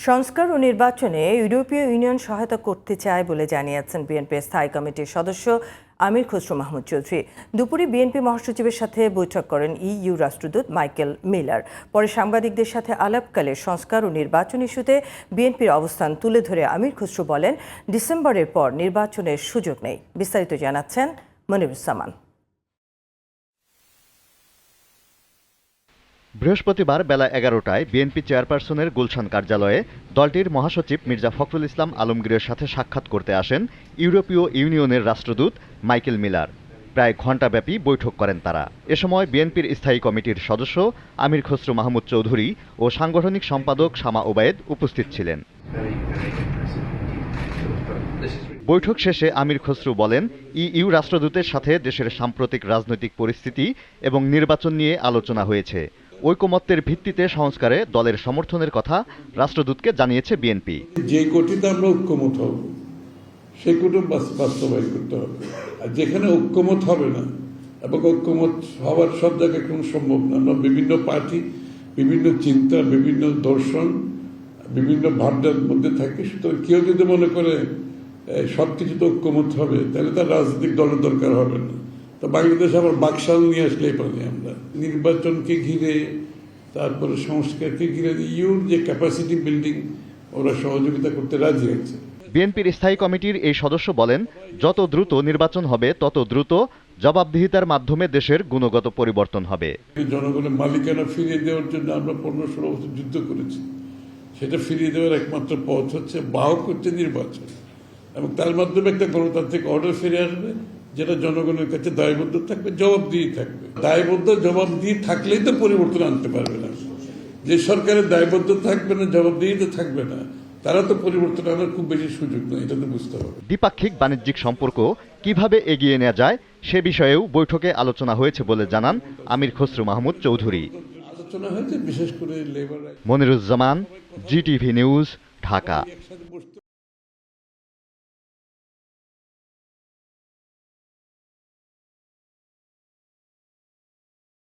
সংস্কার ও নির্বাচনে ইউরোপীয় ইউনিয়ন সহায়তা করতে চায় বলে জানিয়েছেন বিএনপির স্থায়ী কমিটির সদস্য আমির খসরু মাহমুদ চৌধুরী। দুপুরে বিএনপি মহাসচিবের সাথে বৈঠক করেন ইইউ রাষ্ট্রদূত মাইকেল মিলার। পরে সাংবাদিকদের সাথে আলাপকালে সংস্কার ও নির্বাচন ইস্যুতে বিএনপির অবস্থান তুলে ধরে আমির খসরু বলেন, ডিসেম্বরের পর নির্বাচনের সুযোগ নেই। বিস্তারিত জানাচ্ছেন মনিরুজ্জামান। বৃহস্পতিবার বেলা 11টায় বিএনপি চেয়ারপারসনের গুলশান কার্যালয়ে দলটির মহাসচিব মির্জা ফখরুল ইসলাম আলমগীরের সাথে সাক্ষাৎ করতে আসেন ইউরোপীয় ইউনিয়নের রাষ্ট্রদূত মাইকেল মিলার। প্রায় ঘণ্টাব্যাপী বৈঠক করেন তারা। এ সময় বিএনপির স্থায়ী কমিটির সদস্য আমির খসরু মাহমুদ চৌধুরী ও সাংগঠনিক সম্পাদক শামা ওবায়েদ উপস্থিত ছিলেন। বৈঠক শেষে আমির খসরু বলেন, ইইউ রাষ্ট্রদূতের সাথে দেশের সাম্প্রতিক রাজনৈতিক পরিস্থিতি এবং নির্বাচন নিয়ে আলোচনা হয়েছে। ঐকমত্যের ভিত্তিতে সংস্কারে দলের সমর্থনের কথা রাষ্ট্রদূতকে জানিয়েছে বিএনপি। যে কোটিতে আমরা ঐক্যমত হব সেই কোটি বাস্তবায়ন করতে হবে, আর যেখানে ঐক্যমত হবে না এবং ঐক্যমত হওয়ার সব জায়গায় কোনো সম্ভব না। আমরা বিভিন্ন পার্টি, বিভিন্ন চিন্তা, বিভিন্ন দর্শন, বিভিন্ন ভাবনার মধ্যে থাকি। সুতরাং কেউ যদি মনে করে সবকিছুতে ঐক্যমত হবে, তাহলে তার রাজনৈতিক দলের দরকার হবে না। তো বাংলাদেশ আবার বাকশাল নিয়ে আসলেই পারি আমরা। নির্বাচনকে ঘিরে, তারপরে সংস্কারকে ঘিরে ইউর যে ক্যাপাসিটি বিল্ডিং, ওরা সহযোগিতা করতে রাজি আছে। বিএনপির স্থায়ী কমিটির এই সদস্য বলেন, যত দ্রুত নির্বাচন হবে তত দ্রুত জবাবদিহিতার মাধ্যমে দেশের গুণগত পরিবর্তন হবে। জনগণের মালিকানা ফিরিয়ে দেওয়ার জন্য আমরা 15-16 বছর যুদ্ধ করেছি। সেটা ফিরিয়ে দেওয়ার একমাত্র পথ হচ্ছে বাহক হচ্ছে নির্বাচন, এবং তার মাধ্যমে একটা গণতান্ত্রিক অর্ডার ফিরে আসবে, যেটা জনগণের কাছে দায়বদ্ধ থাকবে, জবাবদিহি থাকবে। দায়বদ্ধ জবাবদিহি থাকলেই তো পরিবর্তন আনতে পারবে না। যে সরকারের দায়বদ্ধ থাকবে না, জবাবদিহিতে থাকবে না, তারা তো পরিবর্তন আনার খুব বেশি সুযোগ নেই, এটা তো বুঝতে হবে। দ্বিপাক্ষিক বাণিজ্যিক সম্পর্ক কিভাবে এগিয়ে নেওয়া যায় সে বিষয়েও বৈঠকে আলোচনা হয়েছে বলে জানান আমির খসরু মাহমুদ চৌধুরী। আলোচনা হয়েছে বিশেষ করে labour. Moniruzzaman, GTV news, Dhaka.